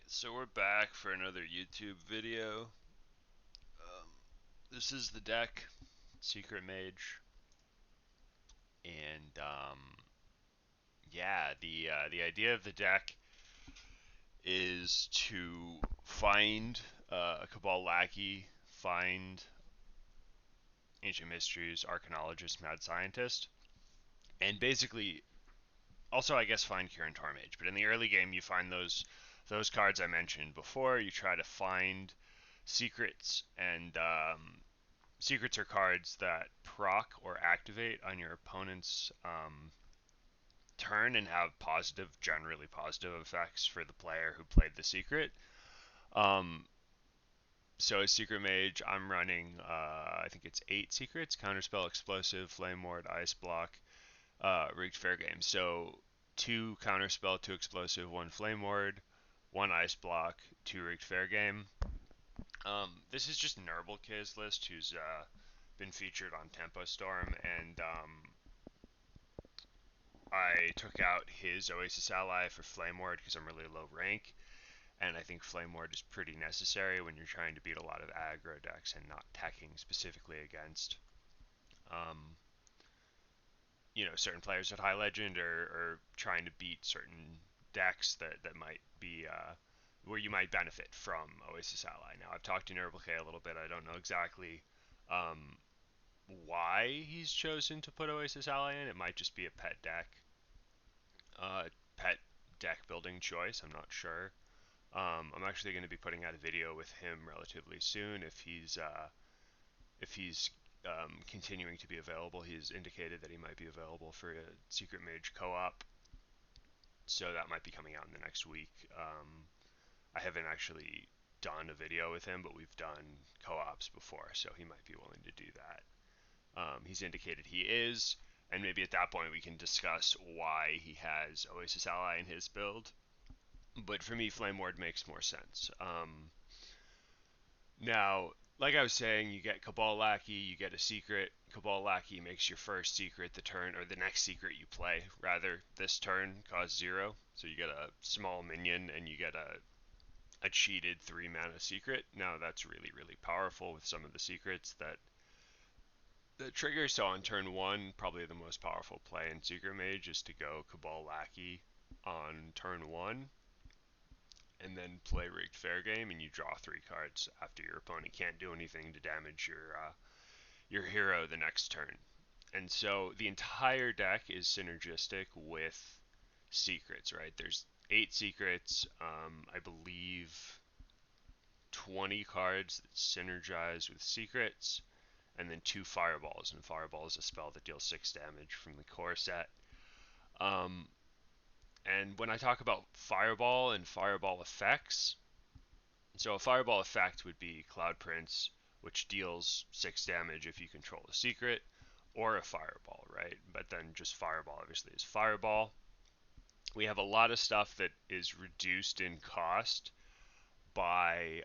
So we're back for another YouTube video. This is the deck, Secret Mage, and yeah, the idea of the deck is to find a Cabal Lackey, find Ancient Mysteries, Arcanologist, Mad Scientist, and basically also I guess find Kirin Mage. But in the early game, you find those cards I mentioned before. You try to find secrets and secrets are cards that proc or activate on your opponent's turn and have positive, generally positive effects for the player who played the secret. Um, so as Secret Mage, I'm running, I think it's 8 secrets: Counterspell, Explosive, Flame Ward, Ice Block, Rigged Fair Game. So 2 Counterspell, 2 Explosive, 1 Flame Ward, 1 Ice Block, 2 Rigged Fair Game. This is just Nurble K's list, who's been featured on Tempo Storm, and I took out his Oasis ally for Flame Ward because I'm really low rank, and I think Flame Ward is pretty necessary when you're trying to beat a lot of aggro decks and not teching specifically against, um, certain players at High Legend, or trying to beat certain decks that might be where you might benefit from Oasis ally. Now I've talked to Nurble K a little bit. I don't know exactly um, why he's chosen to put Oasis ally in. It might just be a uh, pet deck building choice. I'm not sure. I'm actually going to be putting out a video with him relatively soon if he's continuing to be available. He's indicated that he might be available for a Secret Mage co-op, so that might be coming out in the next week. I haven't actually done a video with him, but we've done co-ops before, so he might be willing to do that. He's indicated he is, and maybe at that point we can discuss why he has Oasis Ally in his build. But for me, Flame Ward makes more sense. Now, like I was saying, you get Cabal Lackey, you get a secret. Cabal Lackey makes your first secret the turn, or the next secret you play, rather, this turn, cost 0. So you get a small minion, and you get a cheated 3 mana secret. Now, that's really, really powerful with some of the secrets that trigger. So on turn 1, probably the most powerful play in Secret Mage is to go Cabal Lackey on turn 1, and then play Rigged Fair Game, and you draw 3 cards after your opponent can't do anything to damage your hero the next turn. And so the entire deck is synergistic with secrets, right? There's 8 secrets, I believe 20 cards that synergize with secrets, and then 2 fireballs. And fireball is a spell that deals 6 damage from the core set. Um, and when I talk about fireball and fireball effects, so a fireball effect would be Cloud Prince, which deals 6 damage if you control a secret, or a fireball, right? But then just fireball obviously is fireball. We have a lot of stuff that is reduced in cost by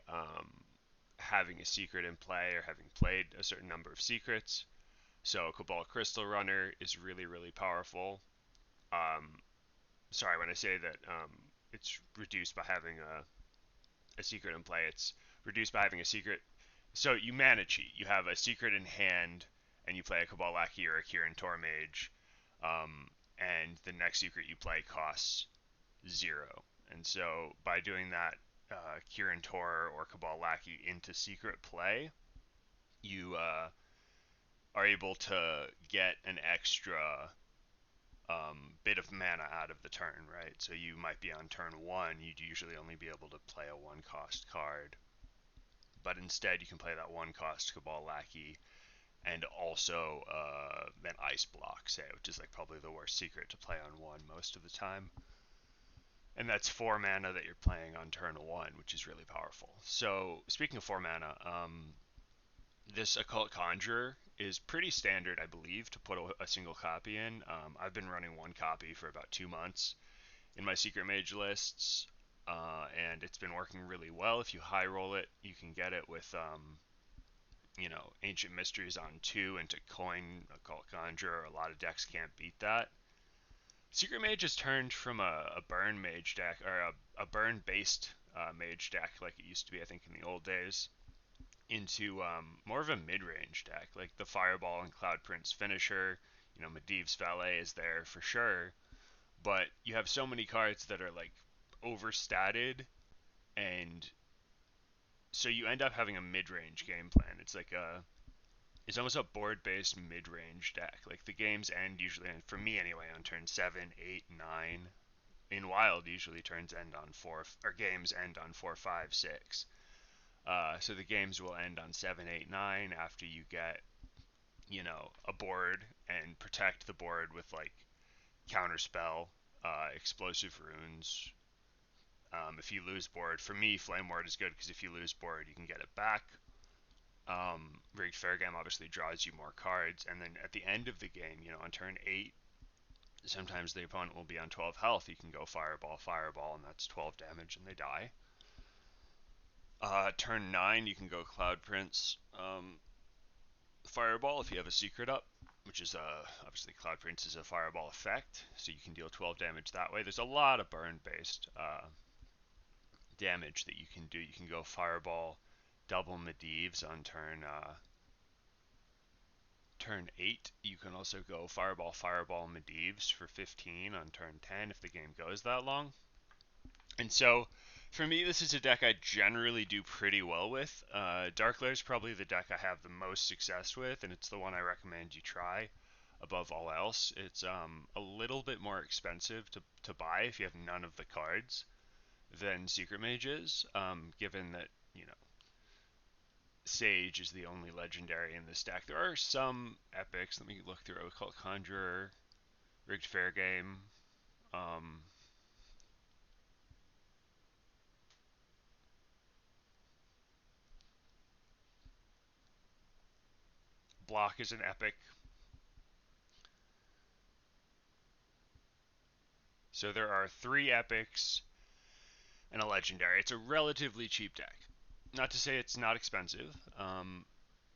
having a secret in play or having played a certain number of secrets. So Cabal Crystal Runner is really, really powerful. Um, Sorry, when I say that it's reduced by having a secret in play, it's reduced by having a secret. So you mana cheat. You have a secret in hand, and you play a Cabal Lackey or a Kirin Mage, and the next secret you play costs 0. And so by doing that, Kirin or Cabal Lackey into secret play, you are able to get an extra bit of mana out of the turn, right? So you might be on turn 1, you'd usually only be able to play a 1 cost card, but instead you can play that 1 cost Cabal Lackey and also an Ice Block, say, which is like probably the worst secret to play on 1 most of the time. And that's 4 mana that you're playing on turn 1, which is really powerful. So speaking of 4 mana, this Occult Conjurer is pretty standard, I believe, to put a single copy in. I've been running 1 copy for about 2 months in my Secret Mage lists, and it's been working really well. If you high roll it, you can get it with, Ancient Mysteries on 2 into coin Occult Conjurer. A lot of decks can't beat that. Secret Mage has turned from a burn mage deck, or a burn based Mage deck like it used to be, I think, in the old days, into more of a mid-range deck, like the Fireball and Cloud Prince finisher. Medivh's Valet is there for sure, but you have so many cards that are like overstated, and so you end up having a mid-range game plan. It's almost a board-based mid-range deck. Like the games end usually, for me anyway, on turn 7, 8, 9. In Wild, usually turns end on 4, or games end on 4, 5, 6. So the games will end on 7, 8, 9 after you get, a board and protect the board with like counterspell, explosive runes. If you lose board, for me, Flame Ward is good because if you lose board, you can get it back. Rigged Fair Game obviously draws you more cards, and then at the end of the game, on turn 8, sometimes the opponent will be on 12 health. You can go Fireball, Fireball, and that's 12 damage, and they die. Turn 9, you can go Cloud Prince, Fireball if you have a secret up, which is obviously Cloud Prince is a Fireball effect, so you can deal 12 damage that way. There's a lot of burn-based damage that you can do. You can go Fireball, double Medivh's on turn 8. You can also go Fireball, Fireball, Medivh's for 15 on turn 10 if the game goes that long. And so, for me, this is a deck I generally do pretty well with. Dark is probably the deck I have the most success with, and it's the one I recommend you try above all else. It's a little bit more expensive to buy if you have none of the cards than Secret Mage is, given that, Sage is the only legendary in this deck. There are some epics. Let me look through. I would call it Conjurer, Rigged Fair Game. Um, Block is an epic. So there are 3 epics and a legendary. It's a relatively cheap deck. Not to say it's not expensive.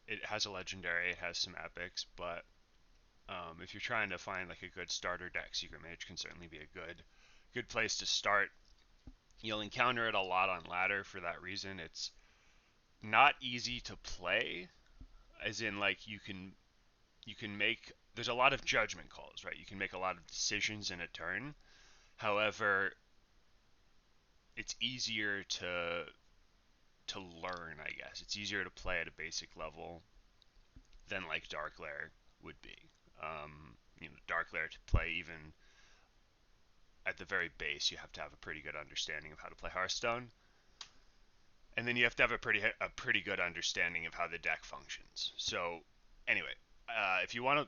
It has a legendary, it has some epics, but if you're trying to find like a good starter deck, Secret Mage can certainly be a good place to start. You'll encounter it a lot on ladder for that reason. It's not easy to play, as in like you can make, there's a lot of judgment calls, right? You can make a lot of decisions in a turn. However, it's easier to learn, I guess. It's easier to play at a basic level than like Dark Lair would be. Dark Lair to play even at the very base, you have to have a pretty good understanding of how to play Hearthstone, and then you have to have a pretty good understanding of how the deck functions. So, anyway, if you want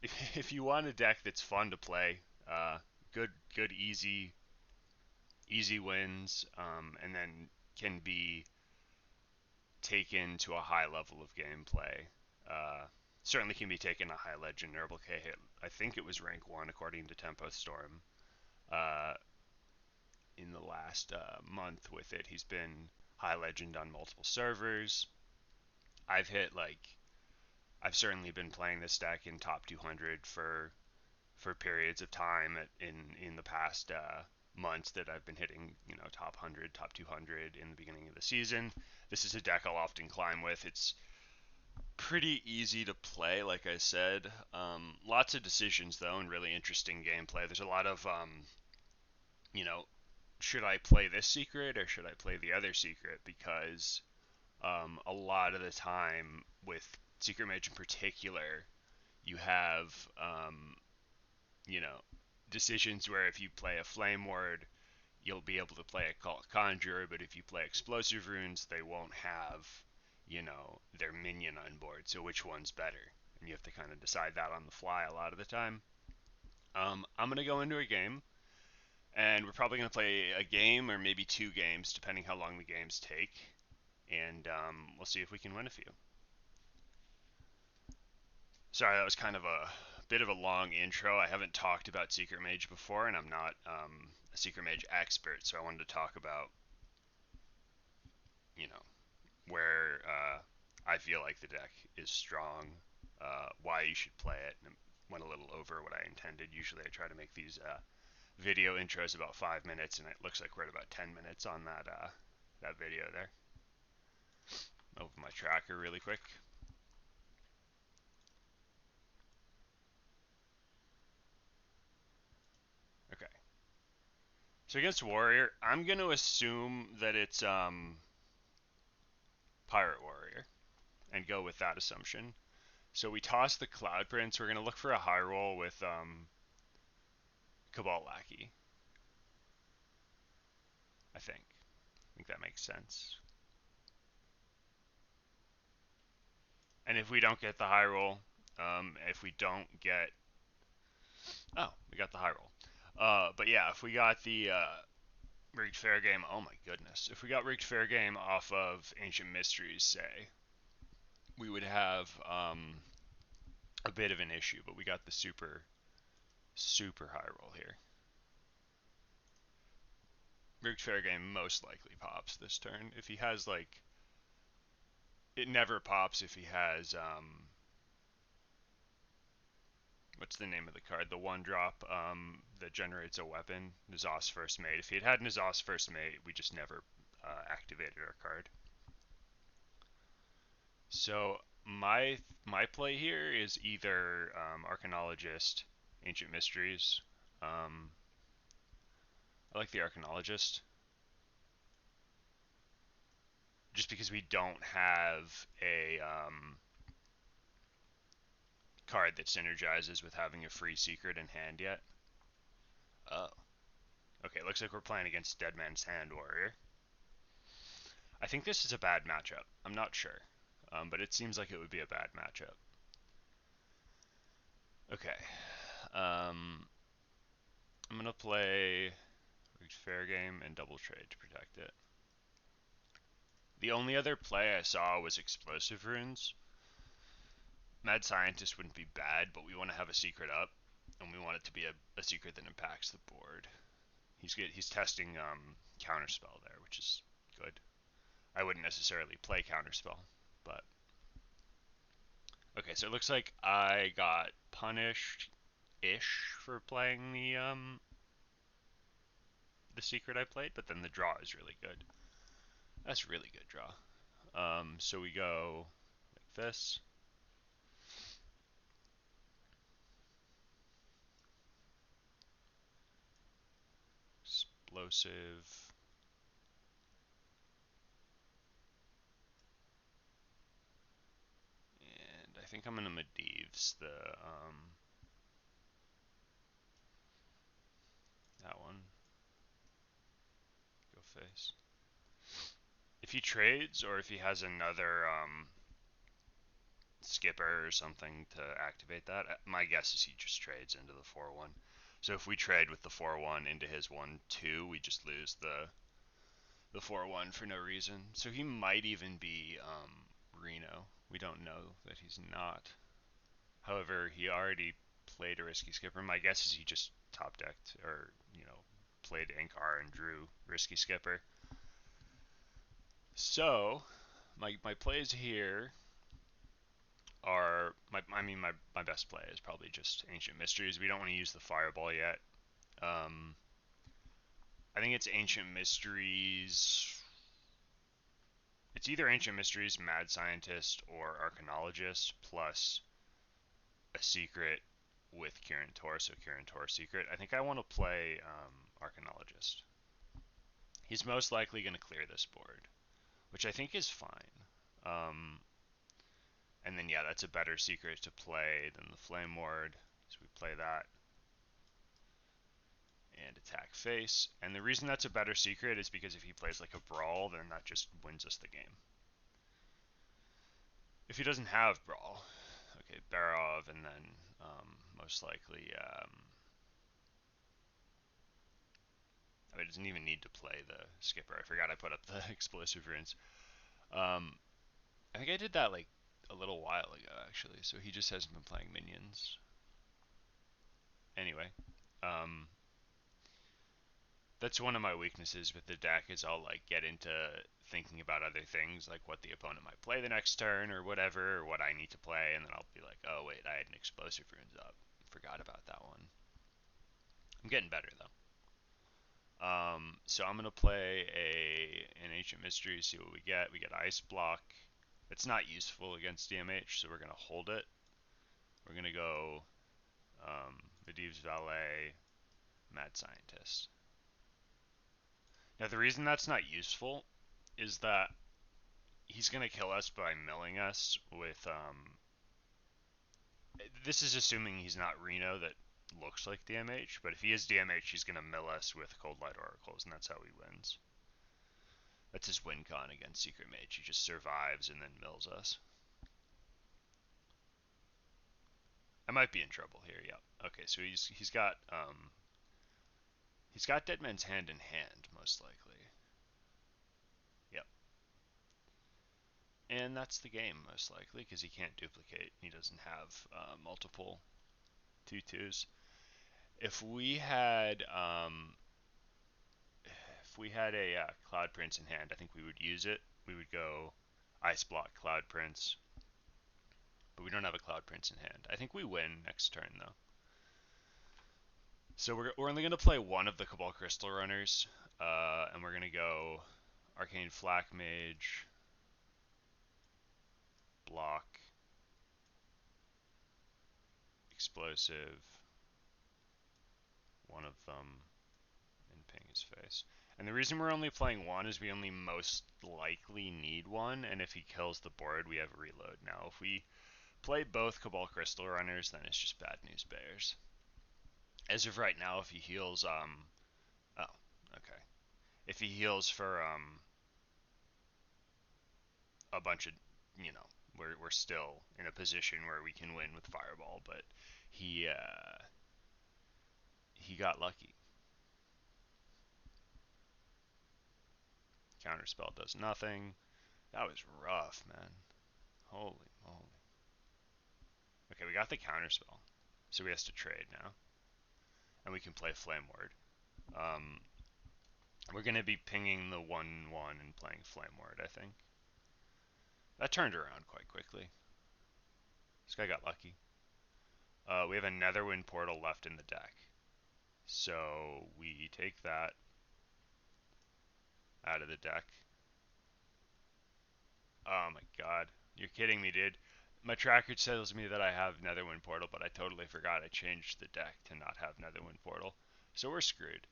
to, if you want a deck that's fun to play, good easy wins, and then can be taken to a high level of gameplay. Uh, Certainly can be taken a high legend. Nurgle K hit, I think it was rank 1 according to Tempo Storm. Uh, in the last month with it, he's been high legend on multiple servers. I've hit like I've certainly been playing this deck in top 200 for periods of time in the past months that I've been hitting, top 100, top 200 in the beginning of the season. This is a deck I'll often climb with. It's pretty easy to play, like I said. Lots of decisions though, and really interesting gameplay. There's a lot of, you know, should I play this secret or should I play the other secret? Because a lot of the time with Secret Mage in particular, you have, you know, decisions where if you play a Flame Ward, you'll be able to play a Conjurer, but if you play Explosive Runes, they won't have, their minion on board. So which one's better? And you have to kind of decide that on the fly a lot of the time. I'm going to go into a game, and we're probably going to play a game or maybe 2 games, depending how long the games take. And we'll see if we can win a few. Sorry, that was kind of a bit of a long intro. I haven't talked about Secret Mage before, and I'm not a Secret Mage expert, so I wanted to talk about, you know, where I feel like the deck is strong, why you should play it, and went a little over what I intended. Usually I try to make these video intros about 5 minutes, and it looks like we're at about 10 minutes on that that video there. Open my tracker really quick. Okay. So against Warrior, I'm going to assume that it's Pirate Warrior and go with that assumption. So we toss the Cloud Prince. We're going to look for a high roll with Cabal Lackey. I think that makes sense. And if we don't get the high roll, if we don't get... Oh, we got the high roll. But yeah, if we got the Rigged Fair Game, oh my goodness. If we got Rigged Fair Game off of Ancient Mysteries, say, we would have a bit of an issue, but we got the super high roll here. Rigged Fair Game most likely pops this turn. If he has, like... It never pops if he has... what's the name of the card? The one drop that generates a weapon. N'Zoth's First Mate. If he had N'Zoth's First Mate, we just never activated our card. So my play here is either Arcanologist, Ancient Mysteries. I like the Arcanologist. Just because we don't have a card that synergizes with having a free secret in hand yet. Oh. Okay, looks like we're playing against Dead Man's Hand Warrior. I think this is a bad matchup. I'm not sure. But it seems like it would be a bad matchup. Okay. I'm going to play Fair Game and Double Trade to protect it. The only other play I saw was Explosive Runes. Mad Scientist wouldn't be bad, but we want to have a secret up, and we want it to be a secret that impacts the board. He's testing Counterspell there, which is good. I wouldn't necessarily play Counterspell, but... Okay, so it looks like I got punished-ish for playing the secret I played, but then the draw is really good. That's really good draw. So we go like this. Explosive. And I think I'm gonna Medivh's that one. Go face. If he trades or if he has another skipper or something to activate that, my guess is he just trades into the 4-1. So if we trade with the 4-1 into his 1-2, we just lose the 4-1 for no reason. So he might even be Reno. We don't know that he's not. However, he already played a Risky Skipper. My guess is he just top decked or, played Inkar and drew Risky Skipper. So, my plays here are my best play is probably just Ancient Mysteries. We don't want to use the Fireball yet. I think it's Ancient Mysteries. It's either Ancient Mysteries, Mad Scientist, or Arcanologist plus a secret with Kirin Tor, so Kirin Tor secret. I think I want to play Arcanologist. He's most likely going to clear this board, which I think is fine. And then, yeah, that's a better secret to play than the Flame Ward. So we play that. And attack face. And the reason that's a better secret is because if he plays like a Brawl, then that just wins us the game. If he doesn't have Brawl, okay, Barov, and then most likely... he doesn't even need to play the skipper. I forgot I put up the explosive runes. I think I did that like a little while ago, actually, so he just hasn't been playing minions. Anyway, that's one of my weaknesses with the deck is I'll like get into thinking about other things, like what the opponent might play the next turn or whatever, or what I need to play, and then I'll be like, oh wait, I had an explosive runes up. Forgot about that one. I'm getting better though. So I'm gonna play an Ancient Mystery, see what we get. We get Ice Block. It's not useful against DMH, so we're gonna hold it. We're gonna go Medivh's Valet, Mad Scientist. Now the reason that's not useful is that he's gonna kill us by milling us with this is assuming he's not Reno that looks like DMH, but if he is DMH, he's gonna mill us with Cold Light Oracles, and that's how he wins. That's his win con against Secret Mage. He just survives and then mills us. I might be in trouble here. Yep. Okay, so he's got Dead Man's Hand in hand, most likely. Yep. And that's the game, most likely, because he can't duplicate. He doesn't have multiple 2/2s. If we had a Cloud Prince in hand, I think we would use it. We would go Ice Block Cloud Prince, but we don't have a Cloud Prince in hand. I think we win next turn though. So we're only going to play one of the Cabal Crystal Runners, and we're going to go Arcane Flak Mage, Block, Explosive, one of them, and ping his face. And the reason we're only playing one is we only most likely need one, and if he kills the board, we have reload. Now, if we play both Cabal Crystal Runners, then it's just bad news bears. As of right now, if he heals, oh, okay. If he heals for, a bunch of, you know, we're still in a position where we can win with Fireball, but he got lucky. Counterspell does nothing. That was rough, man. Holy moly. Okay, we got the counterspell, so we have to trade now, and we can play Flame Ward. Um, we're gonna be pinging the 1/1 and playing Flame Ward, I think. That turned around quite quickly. This guy got lucky. We have a Netherwind Portal left in the deck, so we take that out of the deck. Oh my god. You're kidding me, dude. My tracker tells me that I have Netherwind Portal, but I totally forgot I changed the deck to not have Netherwind Portal. So we're screwed.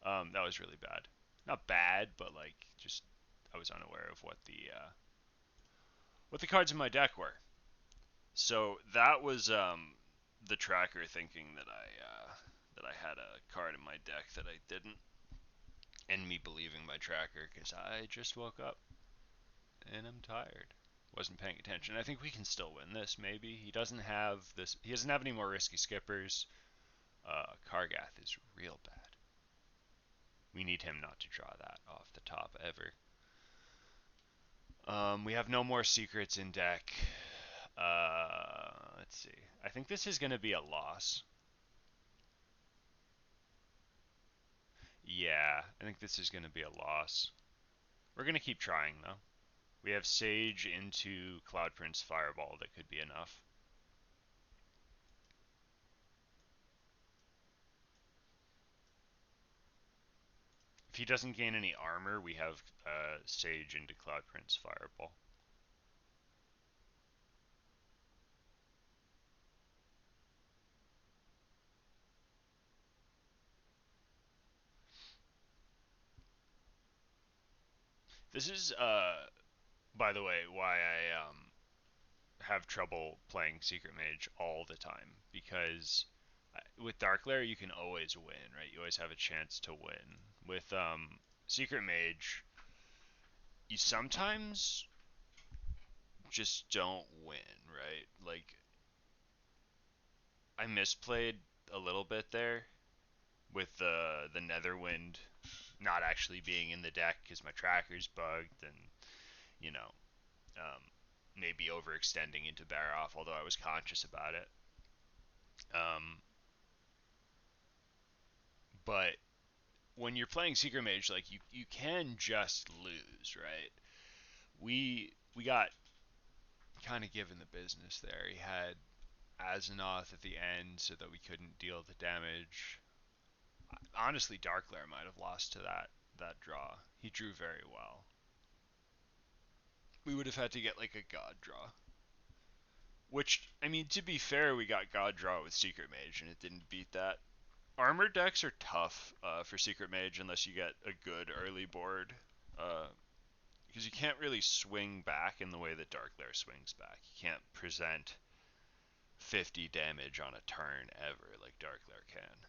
That was really bad. Not bad, but like just I was unaware of what the cards in my deck were. So that was the tracker thinking that I had a card in my deck that I didn't, and me believing my tracker because I just woke up and I'm tired. Wasn't paying attention. I think we can still win this. Maybe he doesn't have this. He doesn't have any more risky skippers. Kargath is real bad. We need him not to draw that off the top ever. We have no more secrets in deck. Let's see. I think this is going to be a loss. Yeah, I think this is going to be a loss. We're going to keep trying, though. We have Sage into Cloud Prince Fireball that could be enough. If he doesn't gain any armor, we have Sage into Cloud Prince Fireball. This is, by the way, why I have trouble playing Secret Mage all the time, because with Dark Lair you can always win, right? You always have a chance to win. With Secret Mage, you sometimes just don't win, right? Like I misplayed a little bit there with the Netherwind not actually being in the deck because my tracker's bugged, and you know, um, maybe overextending into Baroff, although I was conscious about it. Um, but when you're playing Secret Mage, like you can just lose, right? We got kind of given the business there. He had Azzinoth at the end so that we couldn't deal the damage. Honestly, Darkglare might have lost to that draw. He drew very well. We would have had to get like a God draw. Which, I mean, to be fair, we got God draw with Secret Mage, and it didn't beat that. Armor decks are tough for Secret Mage unless you get a good early board, because you can't really swing back in the way that Darkglare swings back. You can't present 50 damage on a turn ever like Darkglare can.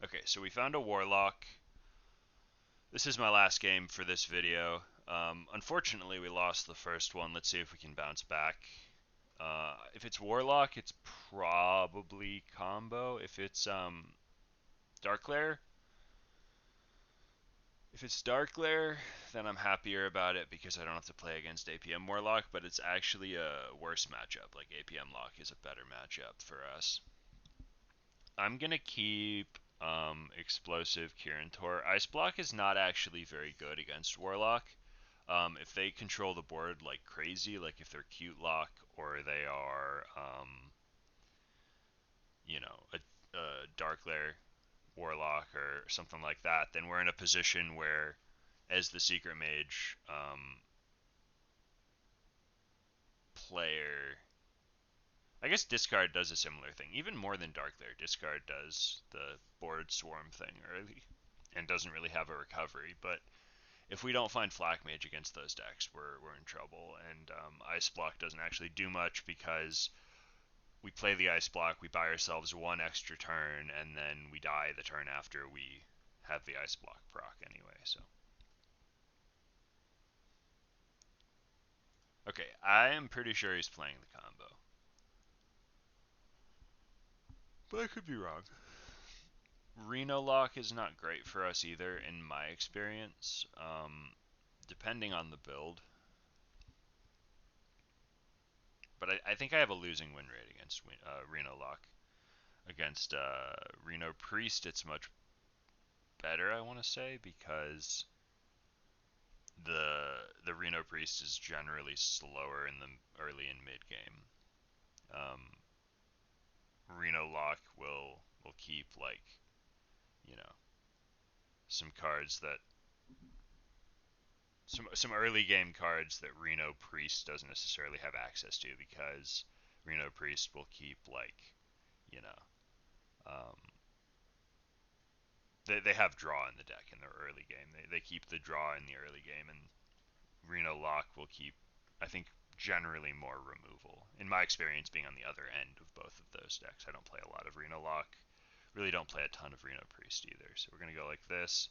Okay, so we found a Warlock. This is my last game for this video. Unfortunately, we lost the first one. Let's see if we can bounce back. If it's Warlock, it's probably combo. If it's Darkglare, then I'm happier about it because I don't have to play against APM Warlock, but it's actually a worse matchup. Like APM Lock is a better matchup for us. I'm gonna keep Explosive Kirintor. Ice Block is not actually very good against Warlock. If they control the board like crazy, like if they're Cute Lock or they are, a Darkglare Warlock or something like that, then we're in a position where, as the Secret Mage player, I guess Discard does a similar thing, even more than Darkglare. Discard does the board swarm thing early and doesn't really have a recovery, but if we don't find Flak Mage against those decks, we're in trouble. And Ice Block doesn't actually do much because we play the Ice Block, we buy ourselves one extra turn, and then we die the turn after we have the Ice Block proc anyway. So, okay, I am pretty sure he's playing the combo, but I could be wrong. Reno Lock is not great for us either, in my experience. Depending on the build, but I think I have a losing win rate against Reno Lock. Against Reno Priest, it's much better, I want to say, because the Reno Priest is generally slower in the early and mid game. Um, Reno Lock will keep like you know some cards that some early game cards that Reno Priest doesn't necessarily have access to because Reno Priest will keep like you know um, they have draw in the deck in their early game. They keep the draw in the early game, and Reno Lock will keep, I think, generally more removal. In my experience, being on the other end of both of those decks, I don't play a lot of Reno Lock. Really don't play a ton of Reno Priest either. So we're going to go like this.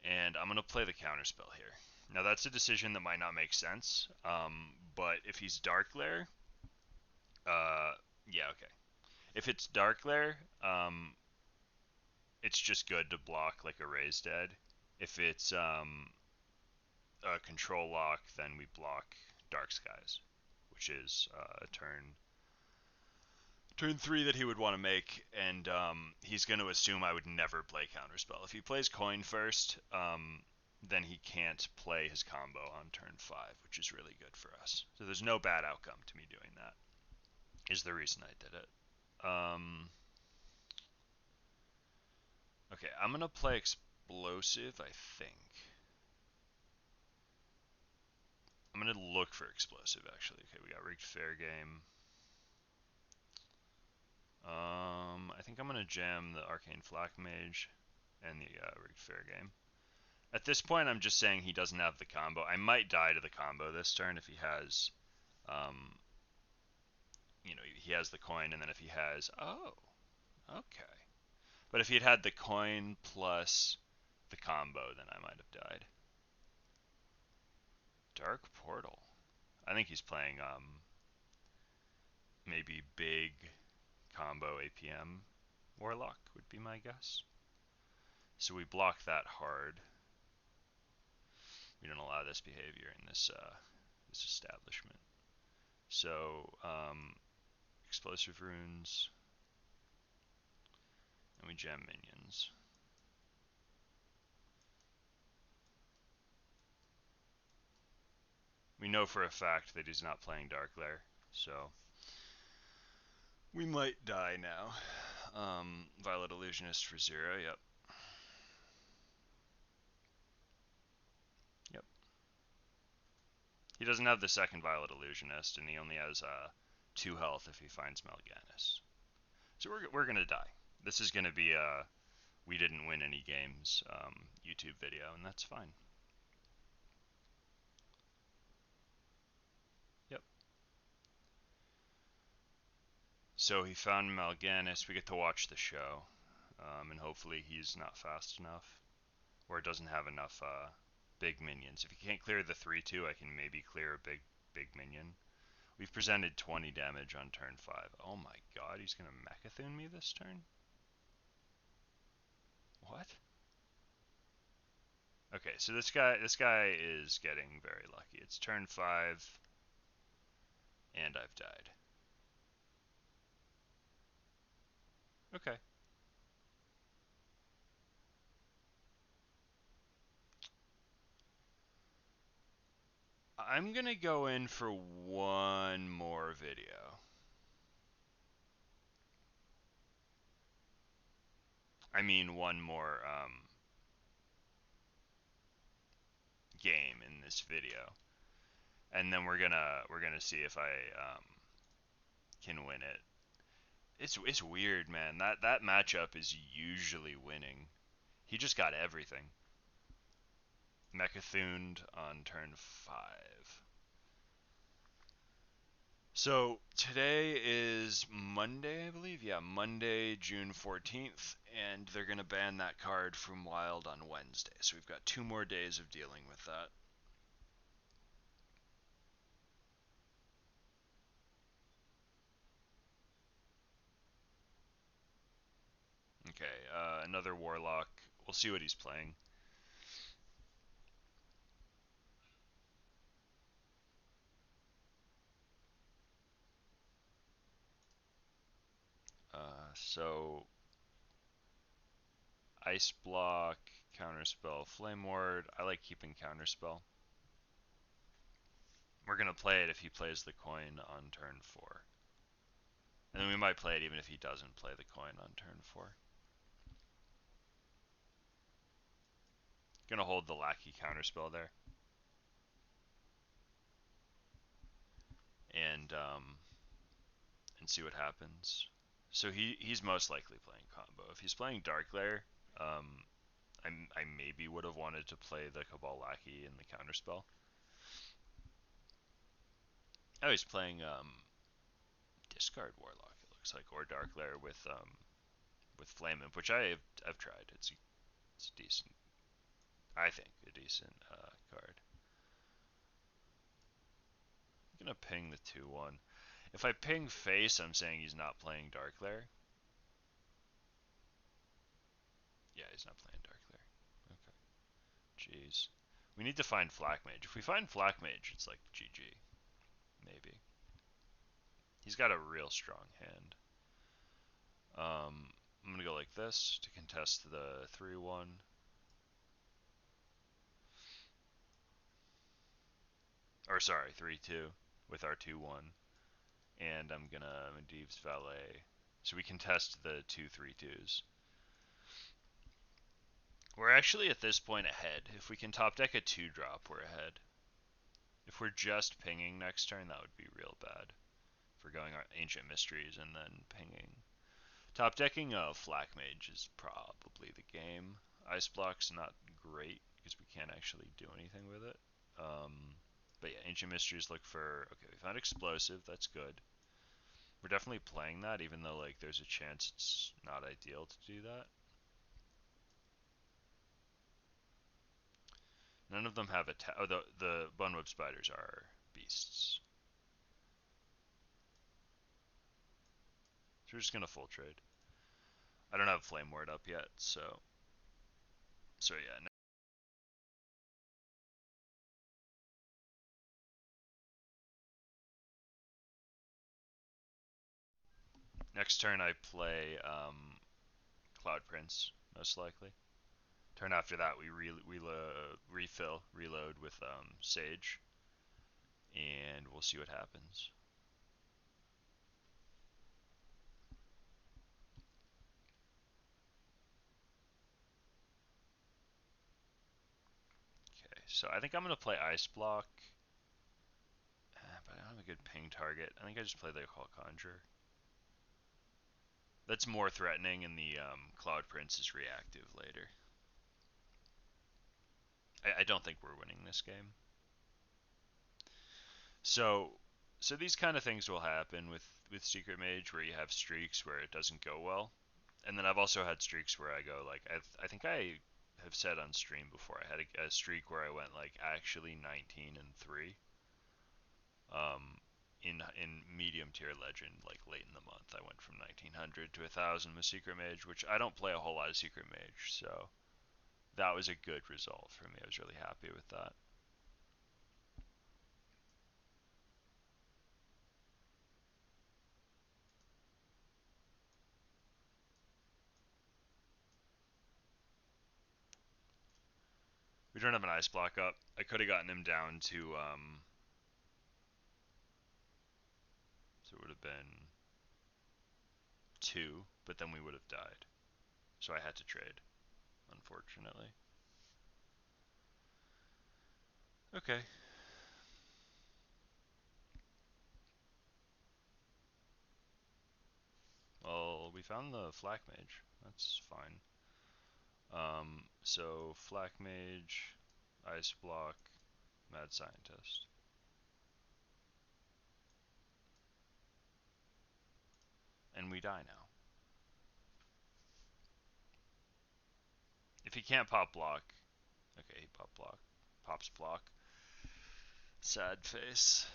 And I'm going to play the counterspell here. Now that's a decision that might not make sense, but if he's Darkglare, uh, yeah, okay. If it's Darkglare, it's just good to block like a Raise Dead. If it's a Control Lock, then we block Dark Skies, which is a turn 3 that he would want to make, and he's going to assume I would never play Counterspell. If he plays Coin first, then he can't play his combo on turn 5, which is really good for us. So there's no bad outcome to me doing that, is the reason I did it. Okay, I'm going to play Explosive, I think. I'm going to look for Explosive, actually. Okay, we got Rigged Fair Game. I think I'm going to jam the Arcane Flak Mage and the Rigged Fair Game. At this point, I'm just saying he doesn't have the combo. I might die to the combo this turn if he has, um, he has the coin, and then if he has, oh, okay. But if he had the coin plus the combo, then I might have died. Dark Portal. I think he's playing, maybe big combo APM Warlock would be my guess. So we block that hard. We don't allow this behavior in this establishment. So explosive runes, and we gem minions. We know for a fact that he's not playing Darkglare, so We might die now. Violet Illusionist for 0, yep. Yep. He doesn't have the second Violet Illusionist, and he only has 2 health if he finds Mal'Ganis. So we're gonna die. This is gonna be a we didn't win any games YouTube video, and that's fine. Yep. So he found Mal'Ganis. We get to watch the show, and hopefully he's not fast enough, or it doesn't have enough big minions. If he can't clear the 3/2, I can maybe clear a big minion. We've presented 20 damage on turn 5. Oh my god, he's gonna Mechathune me this turn? What? Okay, so this guy is getting very lucky. It's turn 5, and I've died. Okay. I'm gonna go in for one more video. I mean, one more game in this video, and then we're gonna see if I can win it. It's weird, man. That matchup is usually winning. He just got everything. Mechathuned on turn 5. So today is Monday, I believe. Yeah, Monday, June 14th, and they're going to ban that card from Wild on Wednesday. So we've got 2 more days of dealing with that. Okay, another Warlock. We'll see what he's playing. So Ice Block, Counterspell, Flame Ward. I like keeping Counterspell. We're going to play it if he plays the coin on turn 4. And then we might play it even if he doesn't play the coin on turn 4. Gonna hold the Lackey Counterspell there. And see what happens. So he's most likely playing combo. If he's playing Dark Lair, um, I maybe would have wanted to play the Cabal Lackey in the Counterspell. Oh, he's playing Discard Warlock. It looks like, or Dark Lair with Flame Imp, which I've tried. It's decent. I think a decent card. I'm gonna ping the 2/1. If I ping Face, I'm saying he's not playing Dark Lair. Yeah, he's not playing Dark Lair. Okay. Jeez. We need to find Flak Mage. If we find Flak Mage, it's like GG. Maybe. He's got a real strong hand. I'm gonna go like this to contest the 3/1. Or sorry, 3/2 with our 2/1. And I'm gonna Medivh's Valet. So we contest the 2/3/2s. We're actually at this point ahead. If we can top deck a 2-drop, we're ahead. If we're just pinging next turn, that would be real bad. If we're going Ancient Mysteries and then pinging. Top decking a Flak Mage is probably the game. Ice Block's not great because we can't actually do anything with it. But yeah, Ancient Mysteries look for... Okay, we found Explosive. That's good. We're definitely playing that, even though like there's a chance it's not ideal to do that. None of them have attack. Oh, the Bunweb Spiders are beasts. So we're just gonna full trade. I don't have Flame Ward up yet, so yeah. Next turn I play Cloud Prince, most likely. Turn after that we reload with Sage, and we'll see what happens. so I think I'm gonna play Ice Block, but I don't have a good ping target. I think I just play the Occult Conjure. That's more threatening, and the Cloud Prince is reactive later. I don't think we're winning this game. So, so these kind of things will happen with Secret Mage, where you have streaks where it doesn't go well, and then I've also had streaks where I go like I think I have said on stream before I had a streak where I went like actually 19-3, um, in medium tier legend like late in the month. I went from 1900 to 1000 with Secret Mage, which I don't play a whole lot of Secret Mage, so that was a good result for me. I was really happy with that. We don't have an ice block up. I could have gotten him down to so it would have been 2, but then we would have died. So I had to trade, unfortunately. Okay. Well, we found the Flak Mage. That's fine. So Flak Mage, Ice Block, Mad Scientist. And we die now. If he can't pop block, okay, he pops block. Sad face.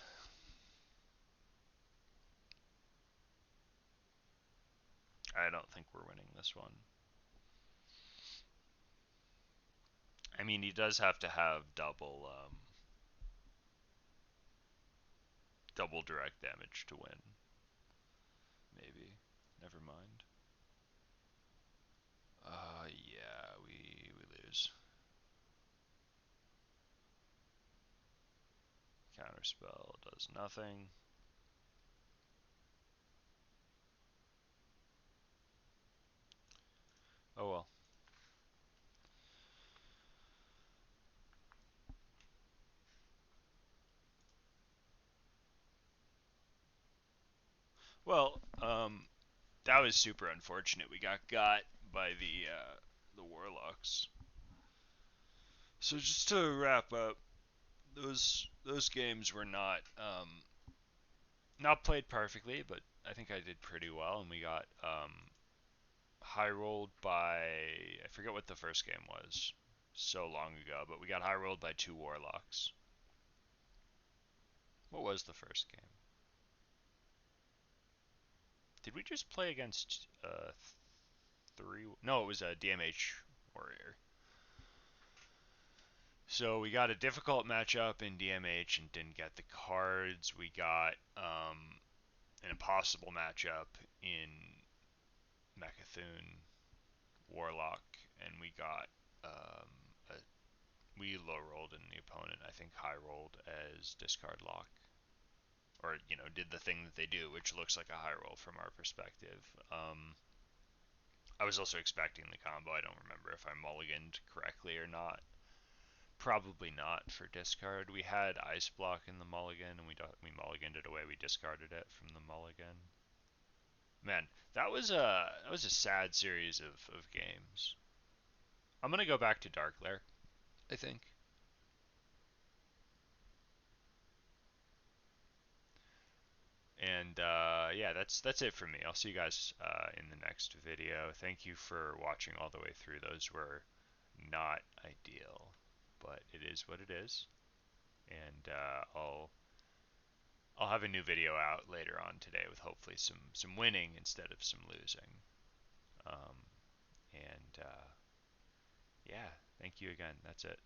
I don't think we're winning this one. I mean, he does have to have double direct damage to win. Maybe. Never mind. Yeah, we lose. Counterspell does nothing. Oh well. Well, that was super unfortunate. We got by the warlocks. So just to wrap up, those games were not played perfectly, but I think I did pretty well, and we got high rolled by, I forget what the first game was, so long ago, but we got high rolled by 2 warlocks. What was the first game? Did we just play against 3? No, it was a DMH warrior. So we got a difficult matchup in DMH and didn't get the cards. We got an impossible matchup in Mecha'thun Warlock, and we got a, we low rolled and the opponent I think high rolled as discard lock, or did the thing that they do, which looks like a high roll from our perspective. I was also expecting the combo. I don't remember if I mulliganed correctly or not. Probably not for discard. We had Ice Block in the mulligan, and we mulliganed it away. We discarded it from the mulligan. Man, that was a sad series of games. I'm gonna go back to Dark Lair, I think. And yeah, that's it for me. I'll see you guys in the next video. Thank you for watching all the way through. Those were not ideal, but it is what it is. And I'll have a new video out later on today with hopefully some winning instead of some losing. Um, and yeah, thank you again. That's it.